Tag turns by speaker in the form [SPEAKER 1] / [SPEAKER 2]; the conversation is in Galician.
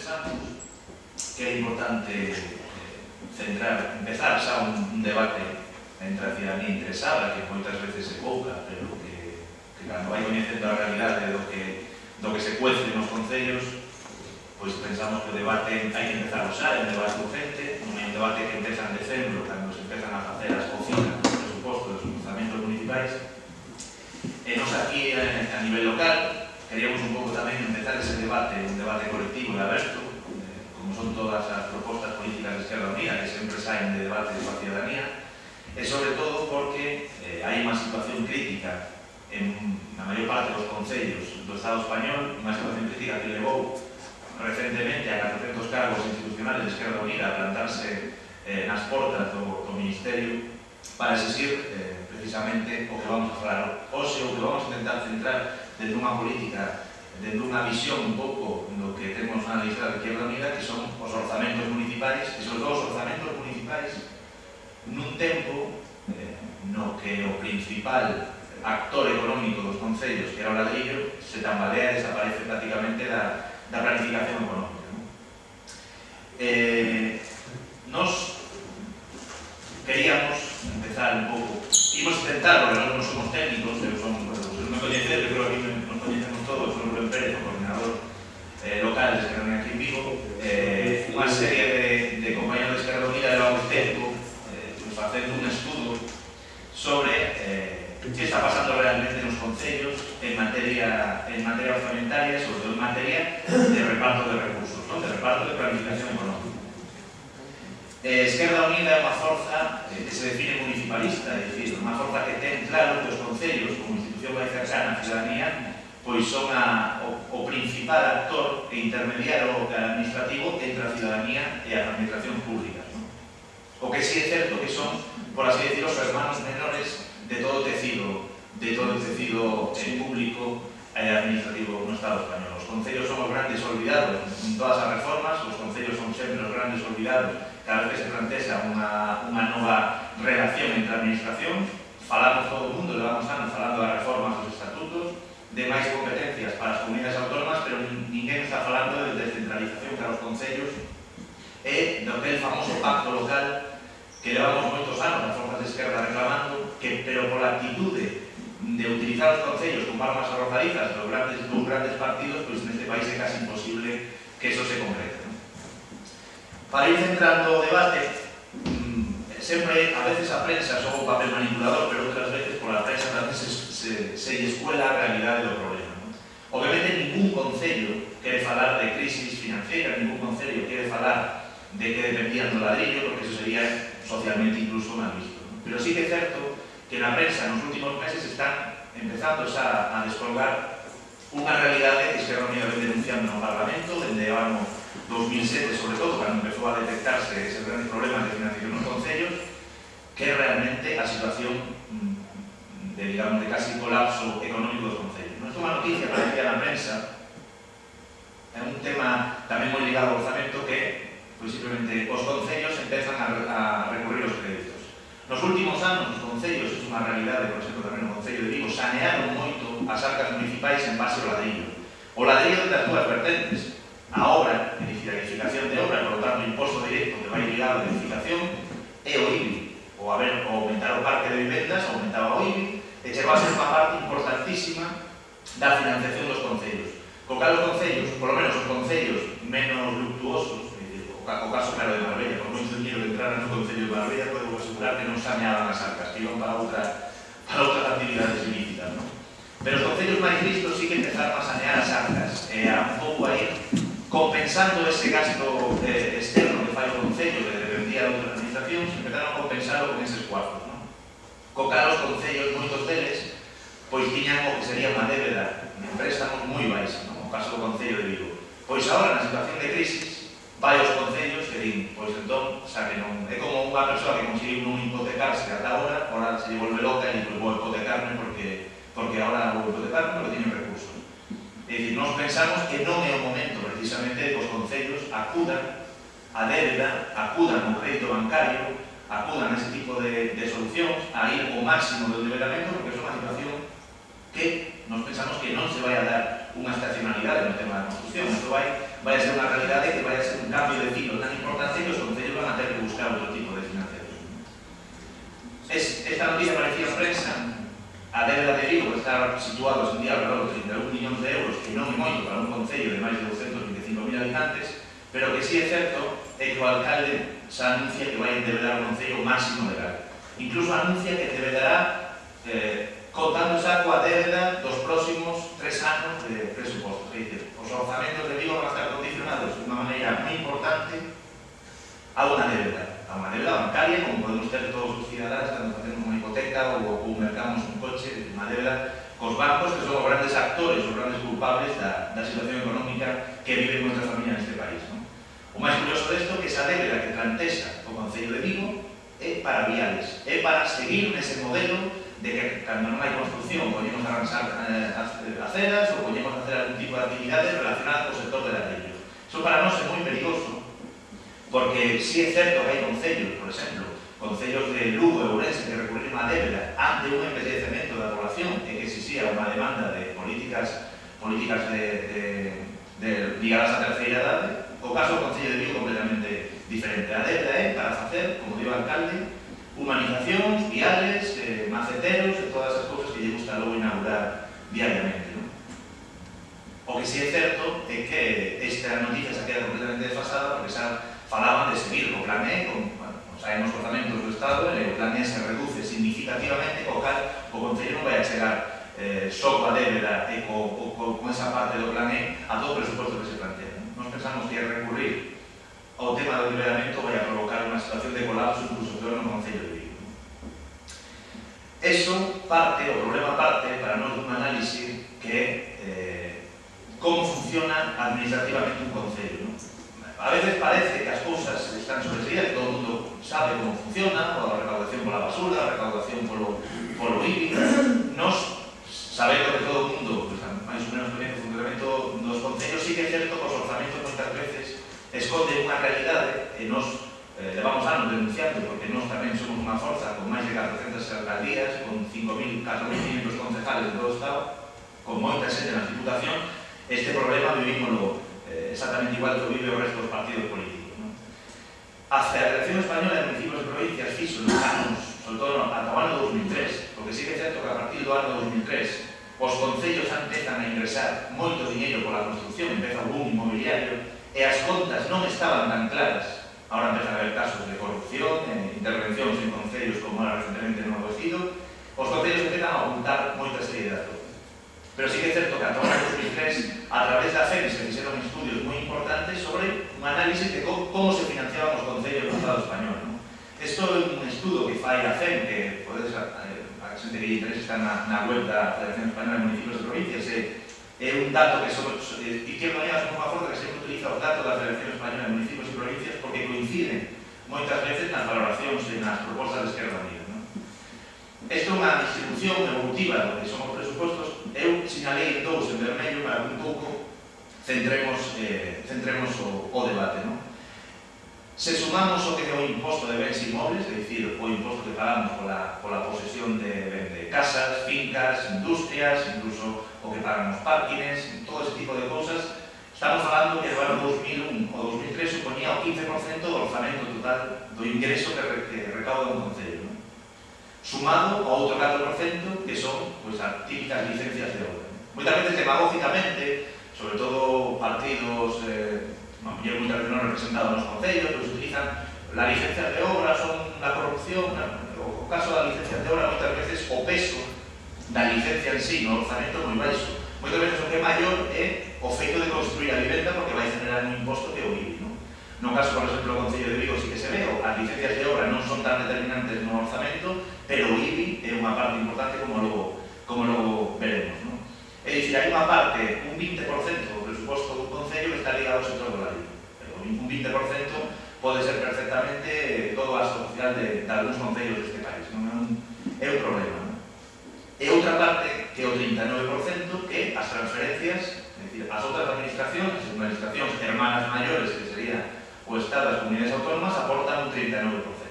[SPEAKER 1] pensamos que é importante empezar xa un debate entre a cidadanía interesada, que moitas veces é pouca, pero que cando vai coñecendo a realidade do que se cuece nos concellos, pois pensamos que o debate hai que empezar xa, é un debate urgente, non é un debate que empeza en decembro, cando se empezan a facer as cocinas dos presupostos dos orzamentos municipais. E nos aquí, a nivel local, queríamos un pouco tamén empezar ese debate, un debate colectivo e aberto, como son todas as propostas políticas de Esquerda Unida, que sempre saen de debate coa cidadanía, e sobre todo porque hai unha situación crítica na maior parte dos concellos do Estado español, unha situación crítica que levou recentemente a 400 cargos institucionales de Esquerda Unida a plantarse nas portas do Ministerio para exigir precisamente o que vamos a falar hoxe, o que vamos a intentar centrar dentro dunha política, dentro dunha visión un pouco do que temos na lista de Esquerda Unida, que son os orzamentos municipais, e sobre todo os orzamentos municipais nun tempo no que o principal actor económico dos concellos, que era o ladrillo, se tambalea e desaparece prácticamente da planificación económica. Nos queríamos empezar un pouco, imos intentar, porque nós non somos técnicos, non me coñecer, creo que aquí nos coñecemos todos, son Rubén Pérez, o coordinador local de Esquerda Unida aquí en Vigo, unha serie de compañeros de Esquerda Unida levamos tempo facendo un estudo sobre que está pasando realmente nos concellos en materia orzamentaria, sobre todo en materia de reparto de recursos, de reparto de planificación económica. Esquerda Unida é unha forza que se define municipalista, é dicir, unha forza que ten claro que os concellos, como institución máis cercana á cidadanía, pois son o principal actor e intermediario administrativo entre a cidadanía e as administracións públicas. O que sí é certo que son, por así decirlo, os hermanos menores de todo o tecido público e administrativo no Estado español. Os concellos son os grandes olvidados en todas as reformas, os concellos son sempre os grandes olvidados cada vez que se plantea unha nova relación entre administracións. Falamos todo o mundo, levamos anos falando das reformas dos estatutos, de máis competencias para as comunidades autónomas, pero ninguén está falando de descentralización para os concellos e do que é o famoso pacto local que levamos moitos anos as forzas de esquerda reclamando, pero pola actitude de utilizar os concellos como armas arrojadizas dos grandes partidos, pois neste país é casi imposible que eso se concrete. Para ir centrando o debate, sempre, a veces a prensa son un papel manipulador, pero outras veces pola prensa tamén se escuela a realidade do problema. Obviamente ningún concello quere falar de crisis financiera, ningún concello quere falar de que dependían do ladrillo, porque eso sería socialmente incluso mal visto. Pero sí que é certo que na prensa nos últimos meses están empezando xa a descolgar unha realidade que Esquerda Unida ven denunciando no Parlamento desde o ano 2007, sobre todo, cando empezou a detectarse eses grandes problemas de financiación nos concellos, que é realmente a situación de casi colapso económico dos concellos. Non é unha noticia para que na prensa, é un tema tamén moi ligado ao orzamento que pois simplemente os concellos empezan a recurrir aos créditos. Nos últimos anos, os concellos, é unha realidade, por exemplo, tamén o Concello de Vigo, sanearon moito as arcas municipais en base ao ladrillo. O ladrillo das dúas vertentes, a obra, a edificación de obra, por lo tanto, o imposto directo que vai ligado a edificación, e o IBI, ou aumentar o parque de vivendas, aumentaba o IBI, e chegou a ser unha parte importantísima da financiación dos concellos. Co cal os concellos, polo menos os concellos menos luctuosos, o caso claro de Marbella, por moito dinheiro que entraran no Concello de Marbella, podo asegurar que non saneaban as arcas, que iban para outras actividades ilícitas, non? Pero os concellos máis listos sí que empezaron a sanear as arcas, e a un pouco a ir compensando ese gasto externo que fai o Concello, que dependía de outras administracións, empezaron a compensarlo con eses cuartos, non? Co cal os concellos, moitos deles, pois tiñan o que sería unha débeda de préstamos moi baixa, non? O caso do Concello de Vigo. Pois agora, na situación de crisis, vai aos concellos e din, pois entón, xa que non, é como unha persoa que conseguiu non hipotecarse ata ahora se lle volve loca e pois vou hipotecarme porque agora vou hipotecarme porque teño recursos. É dicir, nós pensamos que non é o momento precisamente de que os concellos acudan a débeda, acudan ao crédito bancario, acudan a ese tipo de solucións, a ir ao máximo do endeudamento, porque é unha situación que nos pensamos que non se vai a dar unha estacionalidade no tema da construcción, isto vai vai a ser unha realidade que vai a ser un cambio de ciclo tan importante que os concellos van a ter que buscar outro tipo de financiación. Esta noticia aparecía en prensa. A débeda de Vigo está situada hoxe en día alrededor de 31 millóns de euros, que non é moito para un concello de máis de 225.000 habitantes, pero que sí é certo é que o alcalde xa anuncia que vai endebedar o concello máximo legal. Incluso anuncia que endebedará contando xa coa débeda dos próximos 3 anos de presupostos. É dicir, os orzamentos de Vigo van a estar condicionados de unha maneira moi importante a unha débeda bancaria, como podemos ter todos os cidadáns cando facemos unha hipoteca ou mercamos un coche, unha débeda cos bancos, que son os grandes actores, os grandes culpables da situación económica que vive nuestra familia neste país. O máis curioso desto é que esa débeda que plantexa o Concello de Vigo é para viales, é para seguir nese modelo de que cando non hai construcción poñemos a arranxar aceras ou poñemos a facer algún tipo de actividade relacionada co sector de ladrillo. Iso para nós é moi perigoso, porque si é certo que hai concellos, por exemplo, concellos de Lugo e Ourense que recurriron a débeda ante un envellecemento da población e que existía unha demanda de políticas ligadas á terceira idade. O caso do Concello de Vigo é completamente diferente. A débeda é para facer, como digo o alcalde, humanizacións, viales, maceteros e todas as cousas que lle gusta logo inaugurar diariamente. O que si é certo é que esta noticia se queda completamente desfasada porque xa falaban de seguir o plan E, sabemos os orzamentos do Estado, e o plan E se reduce significativamente, o cal o Concello non vai a chegar só coa débeda e con esa parte do plan E a todo o presuposto que se plantea. Nos pensamos que recurrir ao tema do endeudamento vai a provocar unha situación de colapso incluso peor no Concello de Vigo. Eso parte, o problema parte para nós dun análise que é como funciona administrativamente un Concello. A veces parece que as cousas están sobreseídas, que todo o mundo sabe como funciona, a recaudación pola basura, a recaudación polo IBI. Nos, sabendo que todo o mundo, máis ou menos coñece o funcionamento dos concellos, sí que é certo que os orzamentos moitas veces esconden unha realidade e nos levamos anos denunciando, porque nós tamén somos unha forza con máis de 400 alcaldías, con 4.500 concejales en todo o Estado, con moita xente na Diputación. Este problema vivimoslo exactamente igual que vive o resto dos partidos políticos. A Federación Española de Municipios e Provincias fixo nos anos, sobre todo ata o ano 2003, porque sí que é certo que a partir do ano 2003 os concellos empezan a ingresar moito diñeiro pola construcción, empeza o boom inmobiliario e as contas non estaban tan claras. Ahora empezan a haber casos de corrupción, intervencións en concellos como era recentemente no Vecido. Os concellos empezan a ocultar moita serie de datos. Pero sí que é certo que ata o ano 2003, a través da FEM, se fixeron estudios moi importantes sobre un análisis de como se financiaban os concellos no Estado español. Isto é un estudo que fai a FEM, que podes, a xente que lle interese está na web da Federación Española de Municipios e Provincias, é un dato que Izquierda Unida somos unha forza que sempre utiliza os datos da Federación Española de Municipios e Provincias porque coinciden moitas veces nas valoracións e nas propostas de Izquierda Unida. Isto é unha distribución evolutiva do que son os presupostos. Eu sinalei dous en vermello para que un pouco centremos o debate. Se sumamos o que é o imposto de bens inmobles, é dicir, o imposto que pagamos pola posesión de casas, fincas, industrias, incluso o que pagan os parkings, todo ese tipo de cousas, estamos falando que no ano 2001 ou 2003 suponía o 15% do orzamento total do ingreso que recauda un concello. Sumado ao outro 4% que son as típicas licencias de obra. Moitas veces demagógicamente, sobre todo partidos moitas veces non representados nos concellos, pues utilizan las licencias de obra, son la corrupción. O caso das licencias de obra, moitas veces o peso da licencia en sí no orzamento é moi baixo. Moitas veces o que é maior é o feito de construir a vivenda porque vai generar un imposto que é o IBI. No caso, por exemplo, do Concello de Vigo sí que se ve, as licencias de obra non son tan determinantes no orzamento, pero o IBI é unha parte importante como logo veremos. É dicir, hai unha parte, un 20% do presuposto do Concello que está ligado ao sector do ladrillo. Un 20% pode ser perfectamente todo o gasto social de algúns concellos deste país. É un problema. E outra parte, que é o 39%, que as transferencias, é dicir, as outras administracións, hermanas maiores, que sería o Estado e as comunidades autónomas, aportan un 39%.